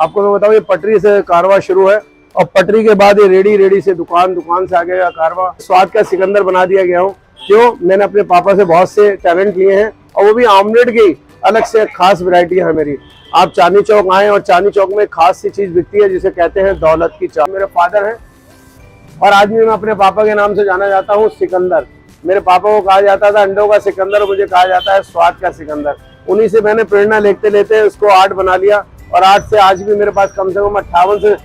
आपको मैं बताऊं, ये पटरी से कारवा शुरू है और पटरी के बाद ये रेडी से दुकान, दुकान से आगे कारवा। स्वाद का सिकंदर बना दिया गया हूँ। क्यों? मैंने अपने पापा से बहुत से टैलेंट लिए हैं और वो भी ऑमलेट की अलग से खास वैरायटी है मेरी। आप चांदनी चौक आए और चांदनी चौक में खास सी चीज बिकती है जिसे कहते हैं दौलत की चाट। मेरे फादर हैं और आज भी मैं अपने पापा के नाम से जाना जाता हूँ सिकंदर। मेरे पापा को कहा जाता था अंडों का सिकंदर, मुझे कहा जाता है स्वाद का सिकंदर। उन्हीं से मैंने प्रेरणा लेते लेते उसको आर्ट बना लिया और आर्ट से आज भी मेरे पास कम से कम 58 से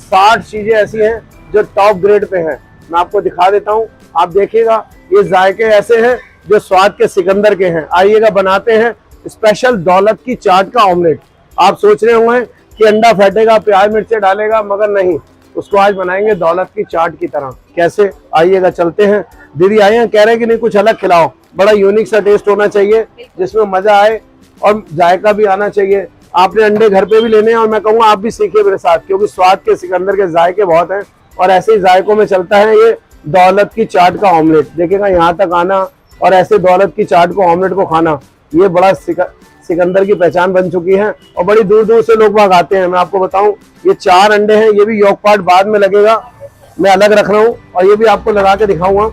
60 चीजें ऐसी हैं जो टॉप ग्रेड पे हैं। मैं आपको दिखा देता हूँ, आप देखिएगा। ये जायके ऐसे हैं जो स्वाद के सिकंदर के हैं। आइएगा, बनाते हैं स्पेशल दौलत की चाट का ऑमलेट। आप सोच रहे होंगे कि अंडा फेंटेगा, प्याज मिर्चे डालेगा, मगर नहीं, उसको आज बनाएंगे दौलत की चाट की तरह। कैसे? आइएगा, चलते हैं। दीदी आए हैं, कह रहे हैं कि नहीं कुछ अलग खिलाओ, बड़ा यूनिक सा टेस्ट होना चाहिए जिसमें मजा आए और जायका भी आना चाहिए। आपने अंडे घर पे भी लेने हैं और मैं कहूँगा आप भी सीखिए मेरे साथ, क्योंकि स्वाद के सिकंदर के जायके बहुत हैं और ऐसे ही जायकों में चलता है ये दौलत की चाट का ऑमलेट। देखिएगा, यहाँ तक आना और ऐसे दौलत की चाट को, ऑमलेट को खाना, ये बड़ा सिकंदर की पहचान बन चुकी है और बड़ी दूर दूर से लोग वहां आते हैं। मैं आपको बताऊं, ये 4 अंडे हैं, ये भी यॉक पार्ट बाद में लगेगा, मैं अलग रख रहा हूं और ये भी आपको लगा के दिखाऊंगा।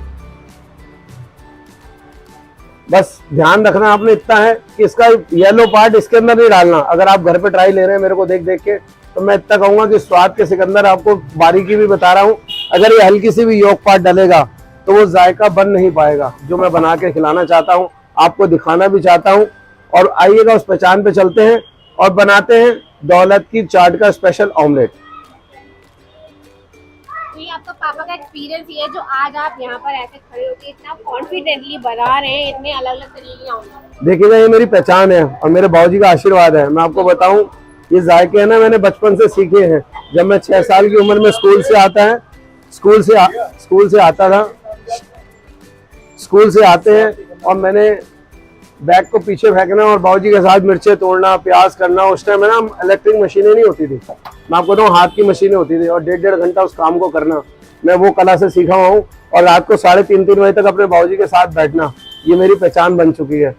बस ध्यान रखना आपने इतना है कि इसका येलो पार्ट इसके अंदर नहीं डालना। अगर आप घर पे ट्राई ले रहे हैं मेरे को देख देख के, तो मैं इतना कहूंगा कि स्वाद के सिकंदर, आपको बारीकी भी बता रहा हूँ, अगर ये हल्की सी भी यॉक पार्ट डलेगा तो वो जायका बन नहीं पाएगा जो मैं बना के खिलाना चाहता हूँ, आपको दिखाना भी चाहता हूँ। और आइएगा, उस पहचान पे चलते हैं और बनाते हैं दौलत की चाट का स्पेशल ऑमलेट। तो ये आपका पापा का एक्सपीरियंस ये है जो आज आप यहाँ पर ऐसे खड़े होकर इतना कॉन्फिडेंटली बना रहे हैं, इतने अलग अलग तरीके के ऑमलेट। देखिएगा, ये मेरी पहचान है और मेरे बाबूजी का आशीर्वाद है। मैं आपको बताऊं, ये जायके है ना, मैंने बचपन से सीखे हैं। जब मैं 6 साल की उम्र में स्कूल से आते हैं और मैंने बैग को पीछे फेंकना और बाबूजी के साथ मिर्चे तोड़ना, प्याज करना। उस टाइम में ना इलेक्ट्रिक मशीनें नहीं होती थी, मैं आपको बताऊं हाथ की मशीनें होती थी और 1.5 घंटा उस काम को करना। मैं वो कला से सीखा हुआ हूँ और रात को 3:30 बजे तक अपने बाबूजी के साथ बैठना, ये मेरी पहचान बन चुकी है।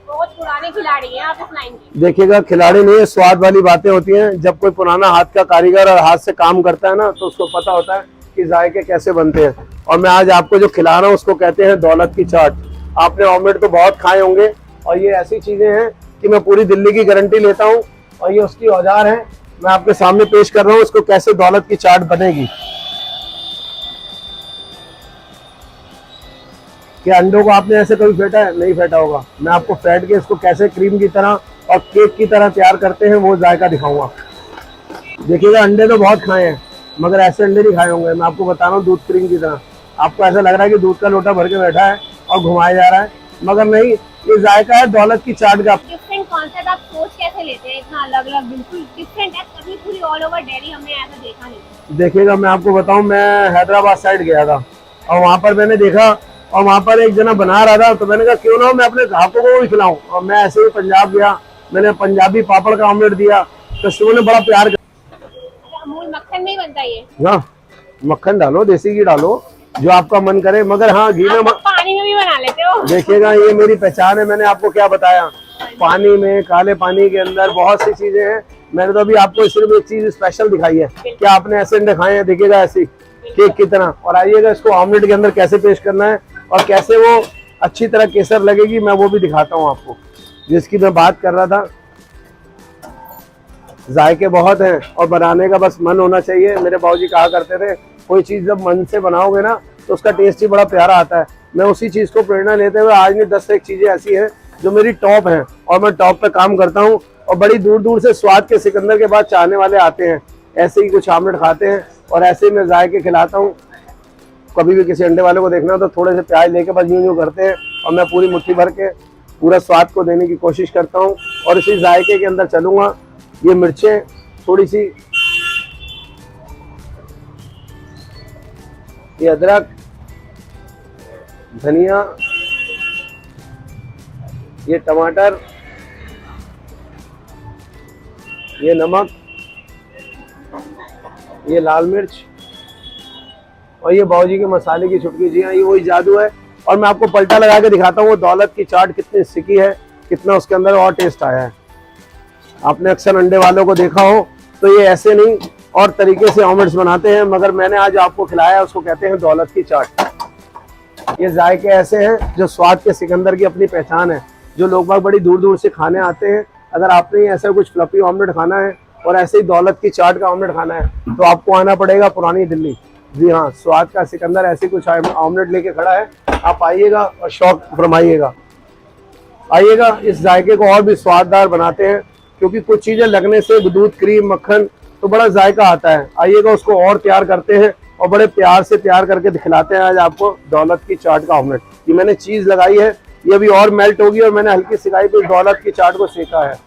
बहुत पुराने खिलाड़ी हैं आप इस लाइन के। देखिएगा, खिलाड़ी नहीं है, स्वाद वाली बातें होती हैं। जब कोई पुराना हाथ का कारीगर और हाथ से काम करता है ना, तो उसको पता होता है कि जायके कैसे बनते हैं। और मैं आज आपको जो खिला रहा हूँ उसको कहते हैं दौलत की चाट। आपने ऑमलेट तो बहुत खाए होंगे और ये ऐसी चीजें हैं कि मैं पूरी दिल्ली की गारंटी लेता हूँ और ये उसकी औजार है, मैं आपके सामने पेश कर रहा हूँ इसको कैसे दौलत की चाट बनेगी। क्या अंडों को आपने ऐसे कभी फेंटा है? नहीं फेंटा होगा। मैं आपको फेंट के इसको कैसे क्रीम की तरह और केक की तरह तैयार करते हैं वो जायका दिखाऊंगा। देखिएगा, अंडे तो बहुत खाए हैं मगर ऐसे अंडे नहीं खाए होंगे। मैं आपको बता रहा हूँ दूध क्रीम की तरह। आपको ऐसा लग रहा है कि दूध का लोटा भर के बैठा है और घुमाया जा रहा है, मगर नहीं, ये जायका है दौलत की चाट का। डिफरेंट कॉन्सेप्ट आप सोच कैसे लेते हैं, इतना अलग अलग, बिल्कुल डिफरेंट है। कभी पूरी ऑल ओवर दिल्ली हमने ऐसा देखा नहीं। देखिएगा, मैं आपको बताऊं, मैं हैदराबाद साइड गया था और वहां पर मैंने देखा और वहां पर एक जना बना रहा था, तो मैंने कहा क्यों ना मैं अपने ग्राहकों को भी खिलाऊं। और मैं ऐसे ही पंजाब गया, मैंने पंजाबी पापड़ का ऑमलेट दिया, कस्टमर ने बड़ा प्यार किया। अमूल मक्खन में ही बनता है ये? हाँ, मक्खन डालो, देसी घी डालो, जो आपका मन करे, मगर हाँ घी में पानी में भी बना लेते हो? देखिएगा, ये मेरी पहचान है। मैंने आपको क्या बताया, पानी में, काले पानी के अंदर बहुत सी चीजें हैं। मैंने तो अभी आपको सिर्फ एक चीज स्पेशल दिखाई है। क्या आपने ऐसे अंडे खाए हैं? देखिएगा, ऐसी केक की तरह। और आइएगा, इसको ऑमलेट के अंदर कैसे पेश करना है और कैसे वो अच्छी तरह केसर लगेगी, मैं वो भी दिखाता हूँ आपको, जिसकी मैं बात कर रहा था। जायके बहुत हैं और बनाने का बस मन होना चाहिए। मेरे बाबूजी कहा करते थे, कोई चीज जब मन से बनाओगे ना तो उसका टेस्ट ही बड़ा प्यारा आता है। मैं उसी चीज को प्रेरणा लेते हुए आज भी 10 से 1 चीजें ऐसी हैं जो मेरी टॉप हैं और मैं टॉप पे काम करता हूँ और बड़ी दूर दूर से स्वाद के सिकंदर के बाद चाहने वाले आते हैं, ऐसे ही कुछ ऑमलेट खाते हैं और ऐसे ही मैं जायके खिलाता हूँ। कभी भी किसी अंडे वाले को देखना तो थोड़े से प्याज लेके बस यूं करते हैं और मैं पूरी मुट्ठी भर के पूरा स्वाद को देने की कोशिश करता हूँ और इसी जायके के अंदर चलूंगा। ये मिर्चें थोड़ी सी, ये अदरक, धनिया, ये टमाटर, ये नमक, ये लाल मिर्च और ये बाबूजी के मसाले की छुटकी। जी हाँ, ये वही जादू है। और मैं आपको पलटा लगा के दिखाता हूँ वो दौलत की चाट कितनी सिकी है, कितना उसके अंदर और टेस्ट आया है। आपने अक्सर अंडे वालों को देखा हो तो ये ऐसे नहीं और तरीके से ऑमलेट्स बनाते हैं, मगर मैंने आज आपको खिलाया उसको कहते हैं दौलत की चाट। ये जायके ऐसे हैं जो स्वाद के सिकंदर की अपनी पहचान है, जो लोग बाग बड़ी दूर दूर से खाने आते हैं। अगर आपने ऐसा कुछ फ्लफी ऑमलेट खाना है और ऐसे ही दौलत की चाट का ऑमलेट खाना है तो आपको आना पड़ेगा पुरानी दिल्ली। जी हाँ, स्वाद का सिकंदर ऐसे कुछ ऑमलेट लेके खड़ा है, आप आइएगा और शौक फरमाइएगा। आइएगा, इस जायके को और भी स्वाददार बनाते हैं, क्योंकि कुछ चीजें लगने से दूध, क्रीम, मक्खन तो बड़ा जायका आता है। आइएगा, उसको और तैयार करते हैं और बड़े प्यार से तैयार करके दिखलाते हैं आज आपको दौलत की चाट का ऑमलेट। ये मैंने चीज लगाई है, ये अभी और मेल्ट होगी और मैंने हल्की सिकाई पे दौलत की चाट को सेका है।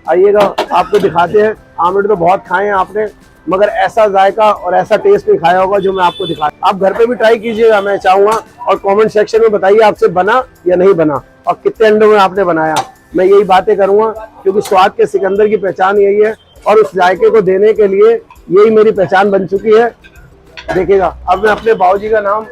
आइएगा, आपको दिखाते हैं। ऑमलेट तो बहुत खाए हैं आपने, मगर ऐसा जायका और ऐसा टेस्ट नहीं खाया होगा जो मैं आपको दिखा। आप घर पे भी ट्राई कीजिएगा, मैं चाहूंगा, और कमेंट सेक्शन में बताइए आपसे बना या नहीं बना और कितने अंडों में आपने बनाया। मैं यही बातें करूंगा, क्योंकि स्वाद के सिकंदर की पहचान यही है और उस जायके को देने के लिए यही मेरी पहचान बन चुकी है। देखिएगा, अब मैं अपने बाबूजी का नाम,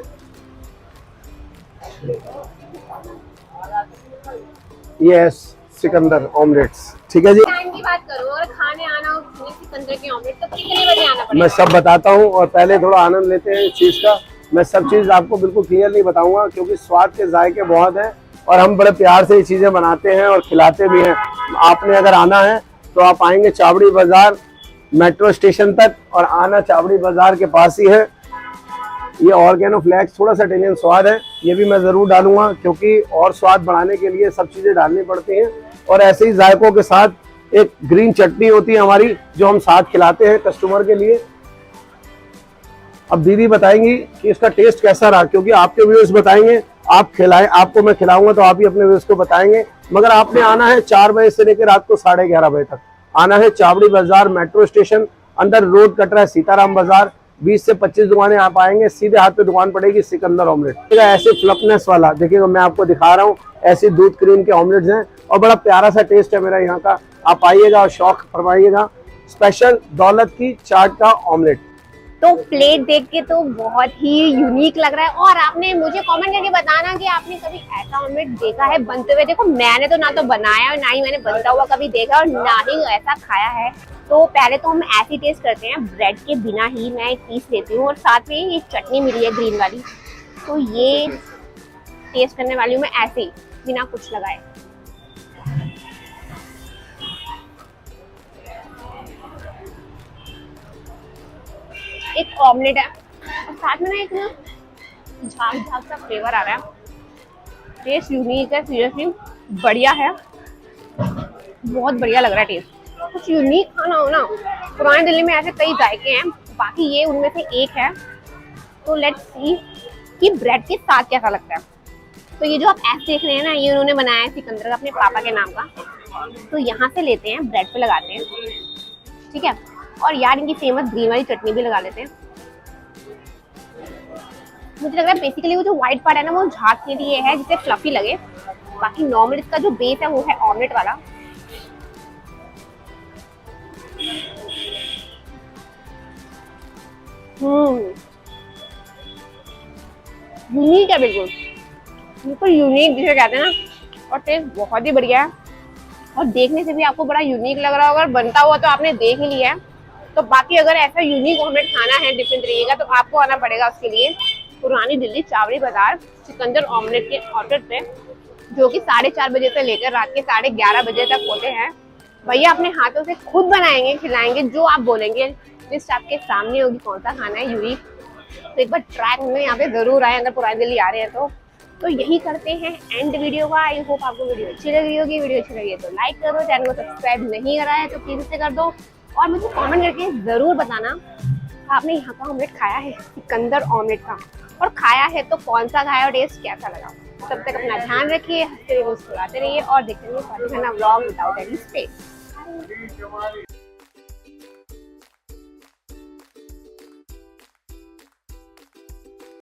यस, सिकंदर ऑमलेट्स, ठीक है जी। टाइम की बात करूं और खाने आना हो सिकंदर की ऑमलेट तो कितने बजे आना पड़ेगा? मैं सब बताता हूँ और पहले थोड़ा आनंद लेते हैं इस चीज का। मैं सब चीज आपको बिल्कुल क्लियर नहीं बताऊंगा, क्योंकि स्वाद के जायके बहुत हैं और हम बड़े प्यार से ये चीजें बनाते हैं और खिलाते भी हैं। आपने अगर आना है तो आप आएंगे चावड़ी बाजार मेट्रो स्टेशन तक, और आना चावड़ी बाजार के पास ही है। ये ऑर्गेनो फ्लेक्स थोड़ा सा इटालियन स्वाद है, ये भी मैं जरूर डालूंगा, क्योंकि और स्वाद बढ़ाने के लिए सब चीजें डालनी पड़ती हैं। और ऐसे ही जायकों के साथ एक ग्रीन चटनी होती है हमारी, जो हम साथ खिलाते हैं कस्टमर के लिए। अब दीदी बताएंगी कि इसका टेस्ट कैसा रहा, क्योंकि आपके व्यूअर्स बताएंगे, आप खिलाएं, आपको मैं खिलाऊंगा तो आप ही अपने व्यूअर्स को बताएंगे। मगर आपने आना है 4 बजे से लेकर रात को 11:30 बजे तक। आना है चावड़ी बाजार मेट्रो स्टेशन, अंदर रोड कट रहा है सीताराम बाजार। 20 से 25 दुकानें आप आएंगे, सीधे हाथ पे दुकान पड़ेगी सिकंदर ऑमलेट। ऐसे फ्लफनेस वाला देखिएगा, मैं आपको दिखा रहा हूँ, ऐसे दूध क्रीम के ऑमलेट्स हैं और बड़ा प्यारा सा टेस्ट है मेरा यहाँ का। आप आइएगा और शौक फरमाइएगा। स्पेशल दौलत की चाट का ऑमलेट। तो प्लेट देख के तो बहुत ही यूनिक लग रहा है, और आपने मुझे कमेंट करके बताना कि आपने कभी ऐसा ऑमलेट देखा है बनते हुए। देखो, मैंने तो ना तो बनाया और ना ही मैंने बनता हुआ कभी देखा और ना ही ऐसा खाया है। तो पहले तो हम ऐसी टेस्ट करते हैं, ब्रेड के बिना ही मैं एक पीस लेती हूँ और साथ में ये चटनी मिली है ग्रीन वाली, तो ये टेस्ट करने वाली हूँ मैं ऐसे ही बिना कुछ लगाए। एक ऑमलेट है और साथ में ना एक झाग झाग सा फ्लेवर आ रहा है। टेस्ट यूनिक है, सीरियसली बढ़िया है, बहुत बढ़िया लग रहा है टेस्ट। कुछ यूनिक खाना हो ना, पुरानी दिल्ली में ऐसे कई जायके हैं, बाकी ये उनमें से एक है। तो लेट्स सी कि ब्रेड के साथ कैसा लगता है। तो ये जो आप ऐसे देख रहे हैं ना, ये उन्होंने बनाया है सिकंदर का अपने पापा के नाम का। तो यहाँ से लेते हैं, ब्रेड पे लगाते हैं, ठीक है, और यार इनकी फेमस ग्रीन वाली चटनी भी लगा लेते हैं। मुझे लग रहा है बेसिकली वो जो व्हाइट पार्ट है ना, वो झाग के लिए है जिससे फ्लफी लगे। बाकी नॉर्मल इसका जो बेस है वो है ऑमलेट वाला। यूनिक है, बिल्कुल बिल्कुल यूनिक जिसे कहते हैं ना, और टेस्ट बहुत ही बढ़िया है और देखने से भी आपको बड़ा यूनिक लग रहा होगा। अगर बनता हुआ तो आपने देख ही लिया है। तो बाकी अगर ऐसा यूनिक ऑमलेट खाना है डिफरेंट तरीके का, तो आपको आना पड़ेगा उसके लिए पुरानी दिल्ली चावड़ी बाजार सिकंदर ऑमलेट के आउटलेट पे, जो कि 4:30 बजे से लेकर रात के 11:30 बजे तक होते हैं। भैया अपने हाथों से खुद बनाएंगे, खिलाएंगे, जो आप बोलेंगे। लिस्ट आपके सामने होगी कौन सा खाना है यूनिक। तो एक बार ट्राई करने यहाँ पे जरूर आए अगर पुरानी दिल्ली आ रहे हैं तो यही करते हैं एंड वीडियो का। आई होप आपको वीडियो अच्छी लगी होगी। वीडियो अच्छी लगी है तो लाइक करो, चैनल को सब्सक्राइब नहीं करा है तो प्लीज से कर दो, और मुझे कमेंट करके जरूर बताना आपने यहाँ का ऑमलेट खाया है, सिकंदर ऑमलेट का, और खाया है तो कौन सा खाया और टेस्ट कैसा लगा। तब तक अपना ध्यान रखिए, हंसते रहिए, मुस्कुराते रहिए और देखते रहिए व्लॉग विदाउट एनी स्पेस।